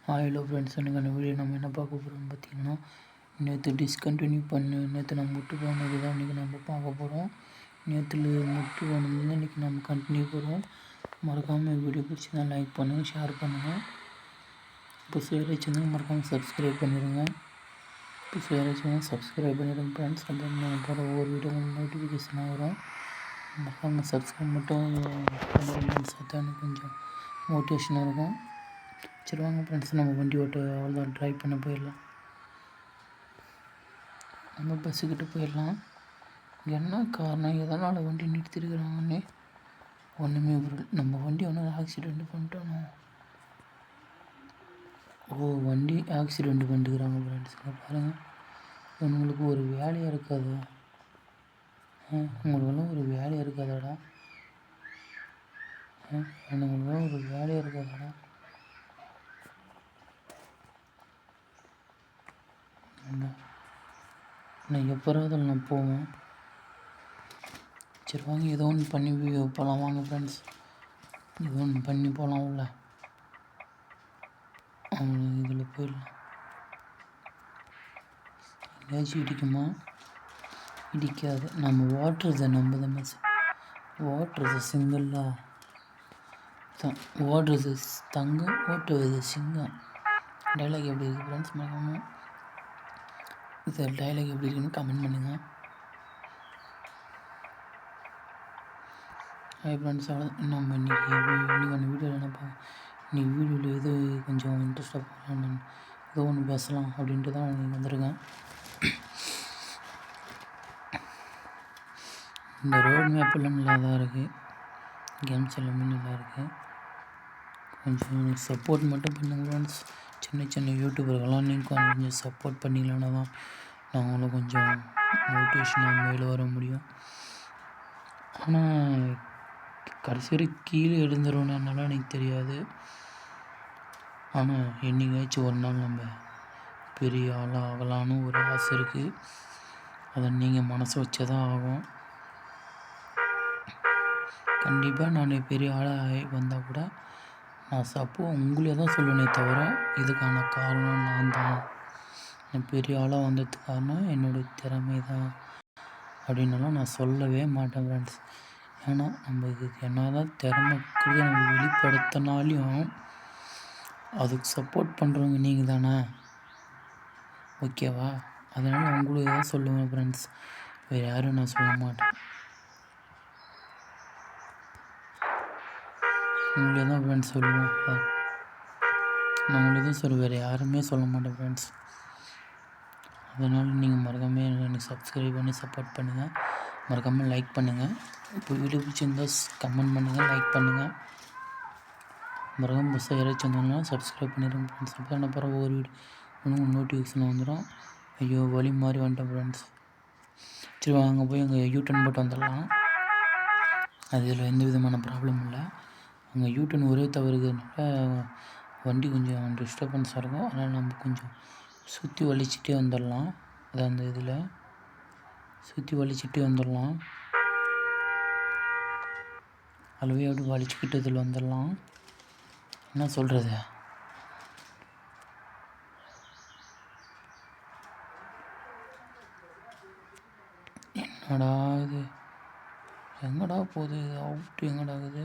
Hello friends, எனக்கான video நம்ம என்ன பார்க்க போகிறோம்னு பார்த்தீங்கன்னா, நேற்று நேற்று நம்ம விட்டு போனது தான் இன்றைக்கி நம்ம பார்க்க போகிறோம். நேற்று விட்டு போனது தான் இன்றைக்கி நம்ம கண்டினியூ பண்ணுவோம். மறக்காமல் வீடியோ பிடிச்சிருந்தா லைக் பண்ணுங்கள், ஷேர் பண்ணுங்கள். இப்போ யாராச்சும் மறக்காமல் சப்ஸ்கிரைப் பண்ணிடுங்க. சப்ஸ்கிரைப் பண்ணிடுங்க ஃப்ரெண்ட்ஸ். அப்புறம் நான் போகிற ஒவ்வொரு வீடியோ நோட்டிஃபிகேஷனாக வரும். மறக்காமல் சப்ஸ்கிரைப் மட்டும் ஃப்ரெண்ட்ஸ், தான் எனக்கு கொஞ்சம் மோட்டிவேஷனாக இருக்கும். சரி வாங்க ஃப்ரெண்ட்ஸ், நம்ம வண்டி ஓட்ட அவ்வளோதான் ட்ரைவ் பண்ண போயிடலாம். நம்ம பஸ்ஸுக்கிட்ட போயிடலாம். என்ன காரணம், எதனால் வண்டி நிறுத்திருக்கிறாங்கன்னே ஒன்றுமே புரியல. நம்ம வண்டி ஒன்றும் ஆக்சிடெண்ட் பண்ணிட்டோம். வண்டி ஆக்சிடெண்ட் பண்ணிட்டுக்கிறாங்க ஃப்ரெண்ட்ஸ். பாருங்கள், உங்களுக்கு ஒரு வேலையாக இருக்காது. உங்களுக்கெல்லாம் ஒரு வேலையாக இருக்காதாடா? உங்களுக்கெல்லாம் ஒரு வேலையாக இருக்காதாடா? நான் எப்போறாவது நான் போவேன். சரி வாங்க, ஏதோ ஒன்று பண்ணி போகலாம். வாங்க ஃப்ரெண்ட்ஸ், ஏதோ ஒன்று பண்ணி போகலாம். உள்ள இதில் போயிடலாம். எங்கேயாச்சும் இடிக்குமா? இடிக்காது. நம்ம ஓட்டுறதை நம்ம ஓட்டுறது சிங்கிளாக தான். ஓடுறது தங்கம், ஓட்டுவது சிங்கம். டைலாக் எப்படி இருக்குது ஃப்ரெண்ட்ஸ்? மறக்காமல் இந்த டைலாக் எப்படி இருக்குன்னு கமெண்ட் பண்ணுங்கள். ஹாய் ஃப்ரெண்ட்ஸ், நம்ம இன்றைக்கான வீடியோவில் என்னப்பா, இன்றைக்கி வீடியோவில் எது கொஞ்சம் இன்ட்ரெஸ்ட்டாக போகலாம், ஏதோ ஒன்று பேசலாம் அப்படின்ட்டு தான் நான் வந்திருக்கேன். இந்த ரோடு மேப்பெல்லாம் நல்லா தான் இருக்குது. கேம்ஸ் எல்லாமே நல்லா இருக்குது. கொஞ்சம் எனக்கு சப்போர்ட் மட்டும் பண்ணுங்க ஃப்ரெண்ட்ஸ். சின்ன சின்ன யூடியூபர்கள்லாம் நீங்கள் கொஞ்சம் சப்போர்ட் பண்ணிக்கலான்னா தான் நாங்களும் கொஞ்சம் மோட்டிவேஷனாக மேலே வர முடியும். ஆனால் கடைசி வரை கீழே எழுந்துருவோன்னு என்னால் எனக்கு தெரியாது. ஆனால் என்னைக்காச்சும் ஒரு நாள் நம்ம பெரிய ஆளாக ஆகலான்னு ஒரு ஆசை இருக்குது. அதை நீங்கள் மனசு வச்சா தான் ஆகும். கண்டிப்பாக நான் பெரிய ஆளாக வந்தால் கூட நான் உங்களே தான் சொல்லுவேனே தவிர, இதுக்கான காரணம் நான் தான், நான் பெரிய ஆளாக வந்ததுக்கு காரணம் என்னுடைய திறமை தான் அப்படின்னலாம் நான் சொல்லவே மாட்டேன் ஃப்ரெண்ட்ஸ். ஏன்னா நம்ம இதுக்கு என்ன தான் திறமைக்குறத நம்ம வெளிப்படுத்தினாலையும் அதுக்கு சப்போர்ட் பண்ணுறவங்க நீங்கள் தானே, ஓகேவா? அதனால் உங்களுக்கு தான் சொல்லுவேன் ஃப்ரெண்ட்ஸ், வேறு யாரும் நான் சொல்ல மாட்டேன். உங்களே தான் ஃப்ரெண்ட்ஸ் சொல்லுவேன். நான் உங்களுக்கு தான் சொல்லுவேன், வேறு யாருமே சொல்ல மாட்டேன் ஃப்ரெண்ட்ஸ். அதனால் நீங்கள் மறக்காமல் எனக்கு சப்ஸ்கிரைப் பண்ணி சப்போர்ட் பண்ணுங்கள். மறக்காமல் லைக் பண்ணுங்கள். இப்போ வீடியோ பிடிச்சிருந்தால் கமெண்ட் பண்ணுங்கள், லைக் பண்ணுங்கள். மறக்காமல் பஸ்ஸை யாராச்சும் வந்தாங்கன்னா சப்ஸ்கிரைப் பண்ணிடுங்க ஃப்ரெண்ட்ஸ். அப்போ என்ன போகிற ஒவ்வொரு வீடியோ ஒன்று நோட்டிஃபிகேஷன் வந்துடும். ஐயோ, வழி மாறி வந்துட்டேன் ஃப்ரெண்ட்ஸ். சரி வாங்க போய் அங்கே யூட்டன் போட்டு வந்துடலாம். அதில் எந்த விதமான ப்ராப்ளமும் இல்லை. அங்கே யூட்டன் ஒரே தவறுகிறதுனால வண்டி கொஞ்சம் டிஸ்டர்பன்ஸாக இருக்கும். அதனால் நம்ம கொஞ்சம் சுற்றி வலிச்சுட்டே வந்துடலாம். அது அந்த இதில் சுற்றி வலிச்சுட்டே வந்துடலாம். அளவே அப்படி வலிச்சுக்கிட்டு இதில் வந்துடலாம். என்ன சொல்கிறது, என்னடா இது, எங்கடா போகுது அவுட்டு, எங்கடா ஆகுது?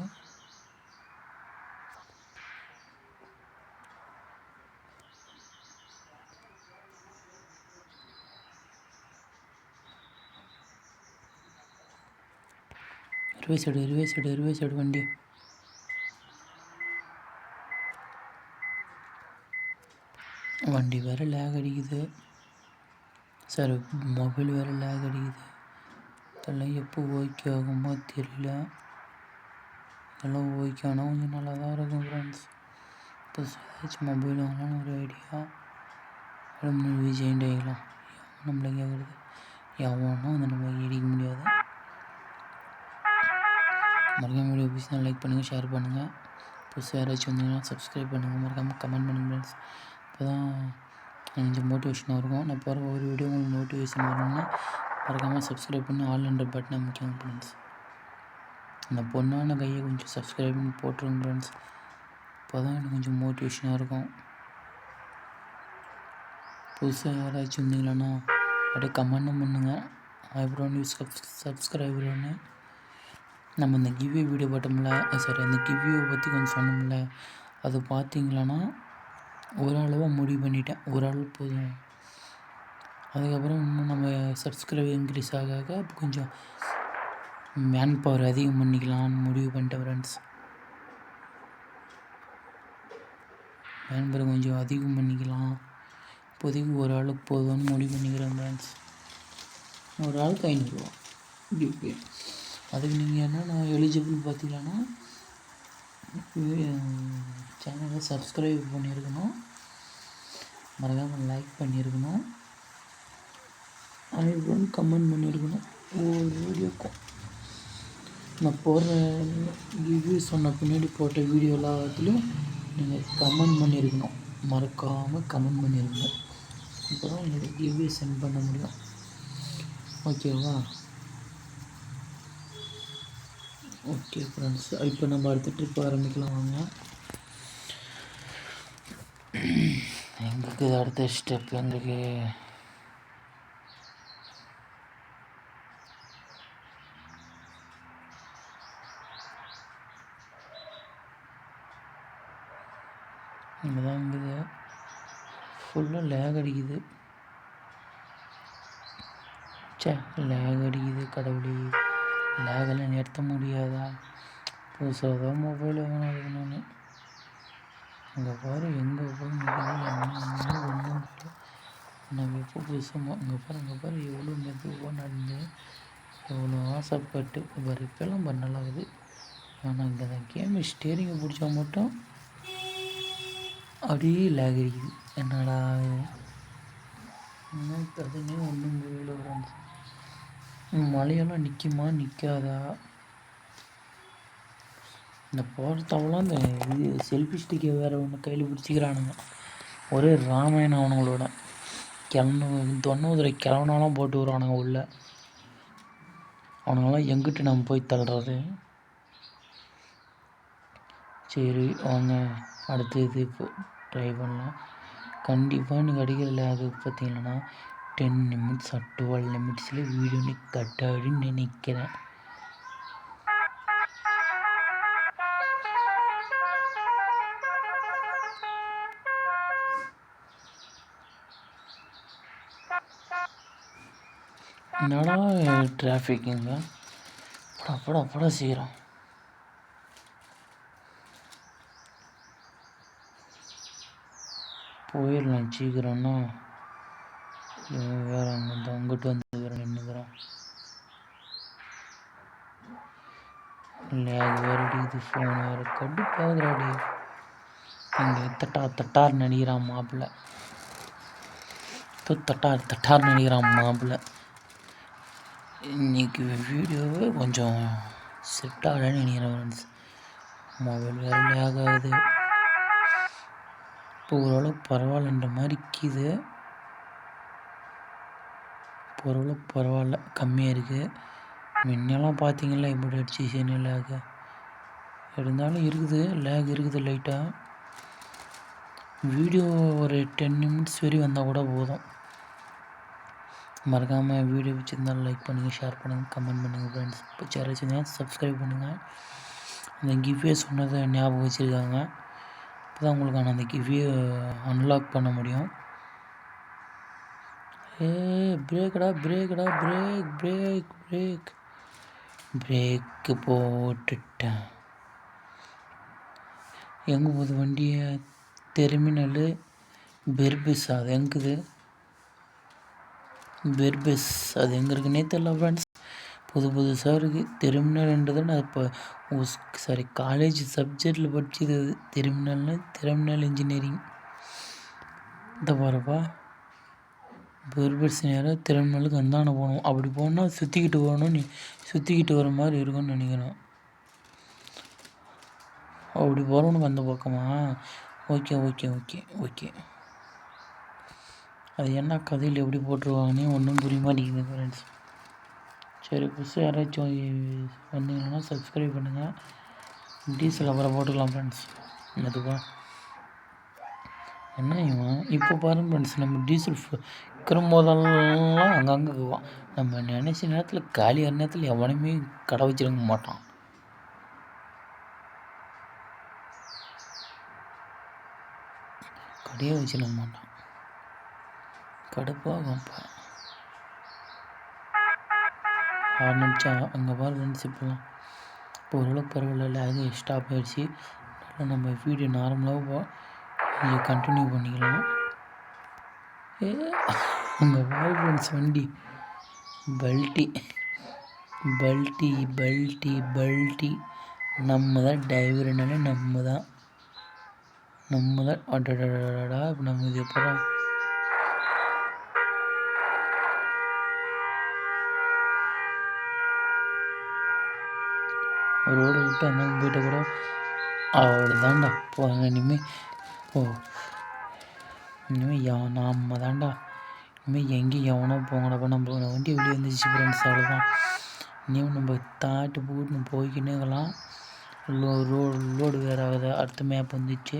ரிவேஸ் எடு வண்டி. வண்டி வேறு லேக் அடிக்குது சார், மொபைல் வேறு லேக் அடிக்குது. இதெல்லாம் எப்போ ஓகே ஆகுமோ தெரியல. இதெல்லாம் ஓகே ஆனால் கொஞ்சம் நல்லா தான் இருக்கும் ஃப்ரெண்ட்ஸ். இப்போ ஏதாச்சும் மொபைல் வாங்கலாம்னு ஒரு ஐடியா. ஜெயிண்ட் ஆகிக்கலாம். நம்மளை கேட்குறது எவனும் அந்த நம்ம இடிக்க முடியாது. மறக்காமல் வீடியோ பிடிச்சா லைக் பண்ணுங்கள், ஷேர் பண்ணுங்கள். புதுசாக யாராச்சும் வந்தீங்கன்னா சப்ஸ்கிரைப் பண்ணுங்கள். மறக்காமல் கமெண்ட் பண்ணுங்கள் ஃப்ரெண்ட்ஸ். இப்போ தான் கொஞ்சம் மோட்டிவேஷனாக இருக்கும். நான் போகிற ஒரு வீடியோ உங்களுக்கு மோட்டிவேஷன் வரணும்னா மறக்காமல் சப்ஸ்கிரைப் பண்ணி ஆல்ன்ற பட்டனை அமைக்கணும் ஃப்ரெண்ட்ஸ். அந்த பொண்ணான கையை கொஞ்சம் சப்ஸ்கிரைப் பண்ணி போட்டுருங்க ஃப்ரெண்ட்ஸ். இப்போ தான் எனக்கு கொஞ்சம் மோட்டிவேஷனாக இருக்கும். புதுசாக யாராச்சும் இருந்தீங்களான்னா அப்படியே கமெண்ட்டும் பண்ணுங்கள். அப்புறம் நியூஸ் சப்ஸ்கிரைபர்னு நம்ம இந்த கிவ்வே வீடியோ போட்டோம்ல, அந்த கிவ்வியை பற்றி கொஞ்சம் சொன்னோம்ல, அது பார்த்தீங்களான்னா ஓரளவாக முடிவு பண்ணிட்டேன். ஓரளவு போதும். அதுக்கப்புறம் இன்னும் நம்ம சப்ஸ்கிரைபர் இன்க்ரீஸ் ஆக கொஞ்சம் மேன் பவர் அதிகம் பண்ணிக்கலாம்னு முடிவு பண்ணிட்டேன் ஃப்ரெண்ட்ஸ். மேன் பவர் கொஞ்சம் அதிகம் பண்ணிக்கலாம். இப்போதைக்கு ஒரு ஆளுக்கு போதும்னு முடிவு பண்ணிக்கிறேன் ஃப்ரெண்ட்ஸ். ஒரு ஆளுக்கு 500 ரூபா கிவ்வே. அதுக்கு நீங்கள் என்னென்ன எலிஜிபிள் பார்த்தீங்கன்னா சேனலை சப்ஸ்கிரைப் பண்ணியிருக்கணும், மறக்காமல் லைக் பண்ணியிருக்கணும், அதுக்கப்புறம் கமெண்ட் பண்ணியிருக்கணும். ஒவ்வொரு வீடியோக்கும் நான் போடுற ரிவ்யூ சொன்ன பின்னாடி போட்ட வீடியோ எல்லாத்துலேயும் நீங்கள் கமெண்ட் பண்ணியிருக்கணும், மறக்காமல் கமெண்ட் பண்ணியிருக்கணும். இப்போ தான் எனக்கு ரிவ்யூ சென்ட் பண்ண முடியும். ஓகேவா? ஓகே ஃப்ரெண்ட்ஸ், இப்போ நம்ம அடுத்த ட்ரிப் ஆரம்பிக்கலாம் வாங்க. எங்களுக்கு அடுத்த ஸ்டெப் எங்களுக்கு இங்கே தான் இருக்குது. ஃபுல்லாக லேக் அடிக்குது. லேக் அடிக்குது கடவுளே. லேகெல்லாம் நிறுத்த முடியாதா? புதுசாக தான் மொபைல் வாங்கினது நான். அங்கே பாரு எங்கே போய் என்ன ஒன்றும் நான் எப்போ புதுசாக அங்கே பாரு எவ்வளோ மெதுவாக நடந்து எவ்வளோ ஆசைப்பட்டு பாரு இப்போல்லாம் பண்ணலாகுது. ஆனால் இங்கே அந்த கேமு ஸ்டேரிங்கை பிடிச்சா மட்டும் அப்படியே லேக் அடிக்குது. என்னடா என்ன கதைனே ஒன்றும் புரியல ஃப்ரெண்ட்ஸ். மழையெல்லாம் நிற்குமா நிற்காதா? இந்த போகிறத்தவெல்லாம் இந்த இது செல்ஃபி ஸ்டிக்கை வேறு ஒன்று கையில் பிடிச்சிக்கிறானுங்க. ஒரே ராமாயணம் அவனுங்களோட தொண்ணூறு கிழவனாலாம் போட்டு வருவானுங்க உள்ள. அவனுங்களாம் எங்கிட்டு நம்ம போய் தள்ளுறது? சரி வாங்க அடுத்து இது இப்போ ட்ரை பண்ணலாம். கண்டிப்பாக நீங்கள் அடிக்கிறதில்ல. அது பார்த்தீங்கன்னா 10 நிமிட்ஸ் 12 நிமிட்ஸில் வீடியோ நீ கட்டாடின்னு நினைக்கிறேன். என்னடா டிராஃபிக்குங்க, அப்படா சீக்கிரம் போயிடலாம் சீக்கிரம்னா. வேறு அங்கிட்டு வந்து நின்றுக்கிறோம். லேக் வேறு அடிக்குது, ஃபோன் வேறு கடுப்பாகுதுடாடி. இங்கே தட்டார் நடிக்கிறான் மாப்பிள்ளை. தட்டார் நடிக்கிறான் மாப்பிள்ளை. இன்றைக்கி வீடியோவே கொஞ்சம் செட் ஆகலன்னு நினைக்கிறேன் ஃப்ரெண்ட்ஸ். மொபைல் வேறு லேக் ஆகுது. இப்போ ஓரளவுக்கு பரவாயில்லன்ற மாதிரி இருக்குது. ஓரளவுக்கு பரவாயில்ல, கம்மியாக இருக்குது. முன்னெல்லாம் பார்த்தீங்களா இப்படி அடிச்சு சரி லேக்கு இருந்தாலும் இருக்குது, லேக் இருக்குது லைட்டாக. வீடியோ ஒரு 10 நிமிட்ஸ் வரை வந்தால் கூட போதும். மறக்காமல் வீடியோ பிடிச்சிருந்தாலும் லைக் பண்ணுங்கள், ஷேர் பண்ணுங்கள், கமெண்ட் பண்ணுங்கள் ஃப்ரெண்ட்ஸ். இப்போ சேனல் வச்சுருந்தா சப்ஸ்கிரைப் பண்ணுங்கள். அந்த கிவ்வே சொன்னதை ஞாபகம் வச்சுருக்காங்க. இப்போ தான் உங்களுக்கான அந்த கிவ்வே அன்லாக் பண்ண முடியும். பிரேக்கடா பிரேக்கு போட்டுட்டேன். எங்கே போகுது வண்டியை? டெர்மினலு பெர்பிஸ். அது எங்குது பெர்பிஸ்? அது எங்கே இருக்குன்னே தெரியல ஃப்ரெண்ட்ஸ். புதுசாக இருக்குது. டெர்மினல்ன்றது நான் இப்போ காலேஜ் சப்ஜெக்டில் படிச்சது. Terminal engineering. இந்த பாருப்பா பெர்பிஸ் நேரம் டெர்மினலுக்கு வந்தானே போகணும். அப்படி போனால் சுற்றிக்கிட்டு போகணும். நீ சுற்றிக்கிட்டு வர மாதிரி இருக்கும்னு நினைக்கிறேன். அப்படி போகிறவனுக்கு அந்த பக்கமா? ஓகே. அது என்ன கதையில் எப்படி போட்டுருவாங்கன்னே ஒன்றும் புரிய மாட்டேங்குது ஃப்ரெண்ட்ஸ். சரி புதுசாக யாராச்சும் வந்தீங்கன்னா சப்ஸ்கிரைப் பண்ணுங்கள். டீசல் அப்புறம் போட்டுக்கலாம் ஃப்ரெண்ட்ஸ். அதுவா என்ன இவன் இப்போ பாருங்க ஃப்ரெண்ட்ஸ், நம்ம டீசல் விற்கிற போதெல்லாம் அங்கங்கே நம்ம நினச்ச நேரத்தில் காலியான நேரத்தில் எவனையுமே கடை வச்சிருக்க மாட்டான். கடையே வச்சிருக்க மாட்டான். கடுப்பாகும். அப்போ ஆரம்பிச்சா அங்கே பாரு ஃப்ரெண்ட்ஸ், இப்போலாம் இப்போ ஓரளவுக்கு பரவாயில்ல, அது ஸ்டாப் ஆகிடுச்சு. நம்ம வீடியோ நார்மலாக இதை கண்டினியூ பண்ணிக்கலாம். அங்கே பாரு ஃப்ரெண்ட்ஸ், வண்டி பல்ட்டி பல்ட்டி பல்ட்டி பல்ட்டி. நம்ம தான் டிரைவருனாலே நம்ம தான் அடடடா. இப்போ நம்ம இது எப்போ ரோடு விட்டு அந்த போயிட்ட கூட அவ்வளோதான்டா. போங்க இனிமேல் இனிமேல் நம்ம தான்டா. இனிமேல் எங்கேயும் எவனோ போங்கடப்போ. நம்ம வண்டி வெளியே வந்துச்சு ஃப்ரெண்ட்ஸ், அவ்வளோதான். இனியும் நம்ம தாட்டு போட்டு போய்க்கினே இருக்கலாம். லோடு வேறு ஆகுது. அடுத்த மேப் வந்துச்சு.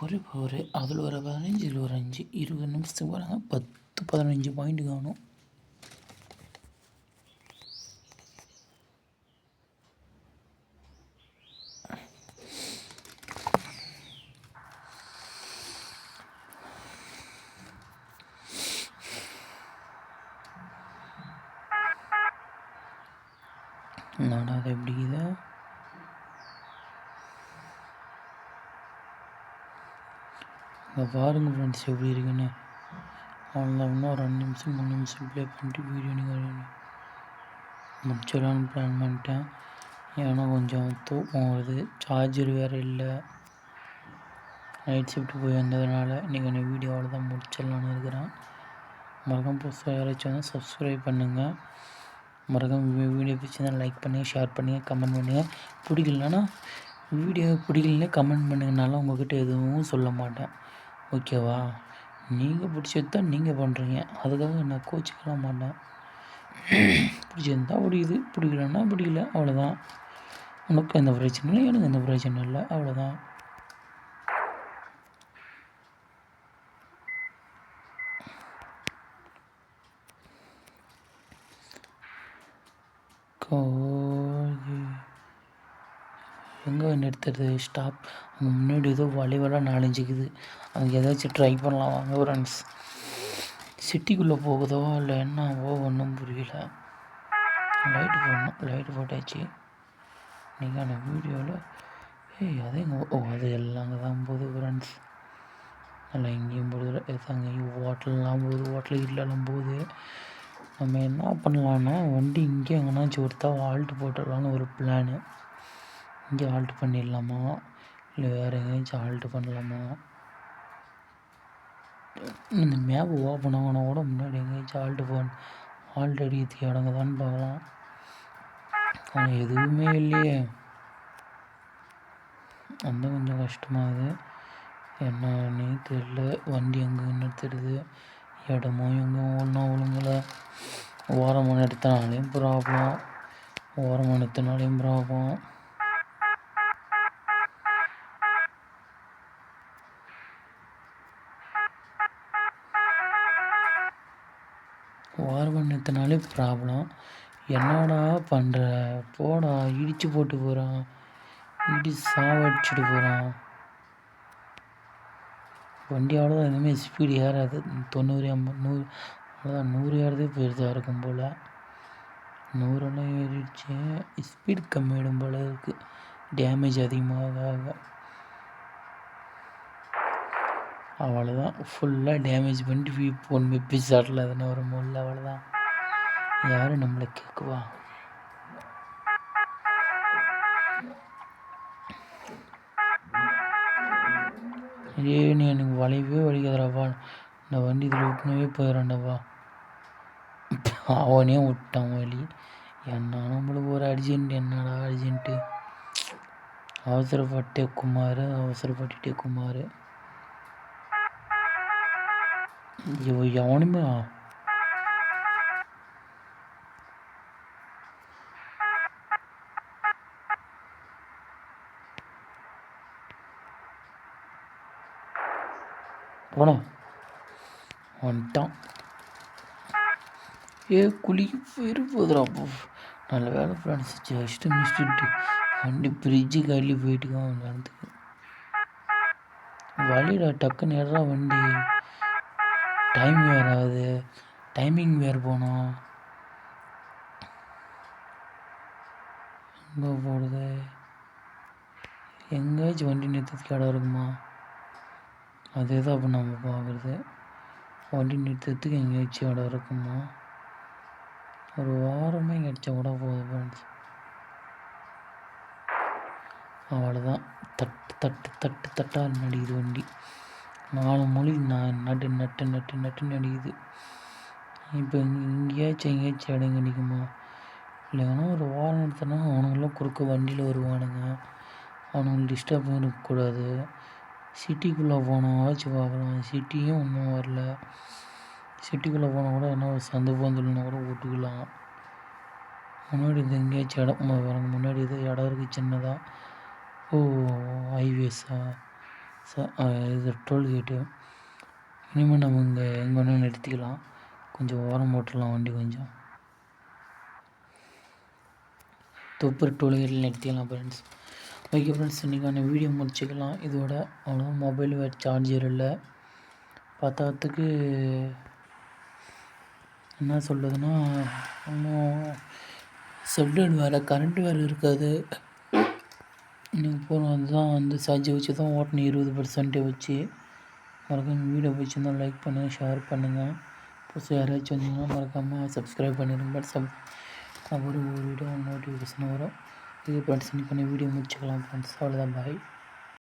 ஒரு அதில் ஒரு 15, இதில் ஒரு 5, 20 நிமிஷத்துக்கு போகிறாங்க. 10-15 பாயிண்ட் காணும். நான் அதை எப்படி இதை பாருங்க ஃப்ரெண்ட்ஸ் எப்படி இருக்குன்னு. அவ்வளோதான். இன்னும் ஒரு 2 நிமிஷம் 3 நிமிஷம் ப்ளே பண்ணிட்டு வீடியோ நீங்கள் முடிச்சிடலான்னு பிளான் பண்ணிட்டேன். ஏன்னா கொஞ்சம் தூக்கம் வருது, சார்ஜர் வேறு இல்லை. நைட் ஷிஃப்ட்டு போய் வந்ததுனால இன்றைக்கி அந்த வீடியோ அவ்வளோதான் முடிச்சிடலான்னு இருக்கிறேன். மறக்காம புதுசாக யாராச்சும் வந்து சப்ஸ்கிரைப் பண்ணுங்கள். மறக்காம வீடியோ பிடிச்சிருந்தா லைக் பண்ணுங்கள், ஷேர் பண்ணுங்கள், கமெண்ட் பண்ணுங்கள். வீடியோ பிடிக்கலன்னா கமெண்ட் பண்ணுங்கனால உங்கள்கிட்ட எதுவும் சொல்ல மாட்டேன், ஓகேவா? நீங்கள் பிடிச்சது தான் நீங்கள் பண்ணுறீங்க, அதுக்காக நான் கோச்சிக்கலாம் மாட்டேன். பிடிச்சிருந்தா பிடிக்குது, பிடிக்கலன்னா பிடிக்கல, அவ்வளோதான். உனக்கு எந்த பிரச்சனையும் இல்லை, எனக்கு எந்த பிரச்சனையும் இல்லை, அவ்வளோதான். எங்கே நிறுத்துறது? ஸ்டாப். அங்கே முன்னாடி ஏதோ வளைவெல்லாம் 4-5 இருக்குது. அதுக்கு ஏதாச்சும் ட்ரை பண்ணலாம் வாங்க ஃப்ரெண்ட்ஸ். சிட்டிக்குள்ளே போகுதோ இல்லை என்னவோ ஒன்றும் புரியல. லைட்டு போட்டாச்சு. நீங்கள் அந்த வீடியோவில் அதே அது எல்லாம் அங்கே தான் போகுது ஃப்ரெண்ட்ஸ். நல்லா எங்கேயும் போகுது, அங்கேயும் ஹோட்டல்லாம் போகுது, ஹோட்டல் இல்லைலாம் போகுது. நம்ம என்ன பண்ணலான்னா வண்டி இங்கே எங்கேனாச்சும் ஆல்ட்டு போட்டுடலான்னு ஒரு பிளானு. இங்கே ஆல்ட்டு பண்ணிடலாமா இல்லை வேறு எங்கேயாச்சும் ஆல்ட்டு பண்ணலாமா? இந்த மேப் ஓப்பன் ஆகினா கூட முன்னாடி எங்கேயாச்சும் ஆல்ட் அடிக்கிறதுக்கு இடங்குதான்னு பார்க்கலாம். ஆனால் எதுவுமே இல்லையே. அந்த கொஞ்சம் கஷ்டமாகுது. என்னன்னே தெரியல. வண்டி எங்கே நிறுத்திடுது, இடமும் எங்கே ஒழுங்கில். ஓரமாக நிறுத்தினாலையும் ப்ராப்ளம். நிறுத்தினாலே ப்ராப்ளம். என்னடா பண்ணுற? போடா, இடித்து போட்டு போகிறான், சாவடிச்சுட்டு போகிறான். வண்டி அவ்வளோதான். இனிமேல் ஸ்பீடு ஏறாது. 90, 80, 100, அவ்வளோதான். 100 ஏறதே பெருசாக இருக்கும் போல். 100 ஏறிடுச்சு. ஸ்பீடு கம்மியாயிடும் போல் இருக்குது, டேமேஜ் அதிகமாக. அவ்வளோதான். ஃபுல்லாக டேமேஜ் பண்ணிட்டு பொண்ணு எபிசோடில் எதனா ஒரு முள்ள. அவ்வளோதான். யாரும் நம்மளை கேட்குவா? நீ எனக்கு வளையவே வலிக்காதடாப்பா. இந்த வண்டி இதில் விட்டுனவே போயிடறான்டாப்பா. அவனே விட்டான் வலி. என்ன நம்மளுக்கு ஒரு என்னடா அர்ஜென்ட்டு? அவசரப்பட்டுட்டே குமார். எவனுமே போடா வந்துட்டான். குளிக்க போயிருப்போதுடா. நல்ல வேலை ஃப்ரெண்ட்ஸ், ஜஸ்ட்டு மிஸ்ட்டு. வண்டி ஃப்ரிட்ஜு காலி போயிட்டுக்கான் அந்த நேரத்துக்கு. வழிடா டக்குன்னு ஏறா வண்டி. டைம் வேறு ஆகுது, டைமிங் வேறு போனோம். எங்கே போகிறது? எங்கேயாச்சும் வண்டி நிறுத்தத்துக்கு இடம் இருக்குமா? அதே தான் அப்போ நம்ம பார்க்குறது. வண்டி நிறுத்தத்துக்கு எங்கேயாச்சும் இடம் இருக்குமா? ஒரு வாரமே கிடச்சா கூட போதும் ஃப்ரெண்ட்ஸ். அவ்வளோதான். தட்டு தட்டு தட்டு தட்டாக நடிக்குது வண்டி. 4 மொழி நட்டு நட்டு நட்டு நட்டுன்னு அடிக்குது. இப்போ எங்கேயாச்சும் இடம் கிடைக்குமா? இல்லைன்னா ஒரு வாரம் எடுத்தோன்னா அவனுங்களாம் குறுக்க வண்டியில் வருவானுங்க. அவனுங்களுக்கு டிஸ்டர்ப் இருக்கக்கூடாது. சிட்டிக்குள்ளே போனாச்சும் பார்க்கலாம். சிட்டியும் ஒன்றும் வரல. சிட்டிக்குள்ளே போனால் கூட என்ன ஒரு சந்து பந்துலன்னா கூட விட்டுக்கலாம். முன்னாடி இது எங்கேயாச்சும் இடம் வரங்க. முன்னாடி இது இடம் இருக்குது சின்னதாக. ஹைவேஸா? இது டோல்கேட்டு. இனிமேல் நம்ம இங்கே எங்கே வேணால் நிறுத்திக்கலாம். கொஞ்சம் ஓரம் போட்டுடலாம் வண்டி. கொஞ்சம் தொப்பூர் டோல்கேட்டில் நிறுத்திக்கலாம் ஃப்ரெண்ட்ஸ். ஓகே ஃப்ரெண்ட்ஸ், இன்றைக்கான வீடியோ முடிச்சுக்கலாம் இதோட. அவ்வளோ மொபைல் வேறு சார்ஜர் இல்லை. பத்தாத்துக்கு என்ன சொல்கிறதுன்னா, இன்னும் செப்டேட் வேறு, கரண்ட்டு வேறு இருக்காது. இன்றைக்கி போகிறோம். அதுதான் சார்ஜ் வச்சு தான் ஓட்டணும், 20% வச்சு. மறக்காமல் வீடியோ பிடிச்சிருந்தா லைக் பண்ணுங்கள், ஷேர் பண்ணுங்கள். புதுசாக யாராச்சும் வந்தீங்கன்னா மறக்காமல் சப்ஸ்கிரைப் பண்ணிடுங்க. அப்புறம் ஒரு வீடியோ நோட்டிஃபிகேஷன் வரும். இது ஃப்ரெண்ட்ஸ், இன்றைக்கான வீடியோ முடிச்சுக்கலாம் ஃப்ரெண்ட்ஸ். அவ்வளோதான், பாய்.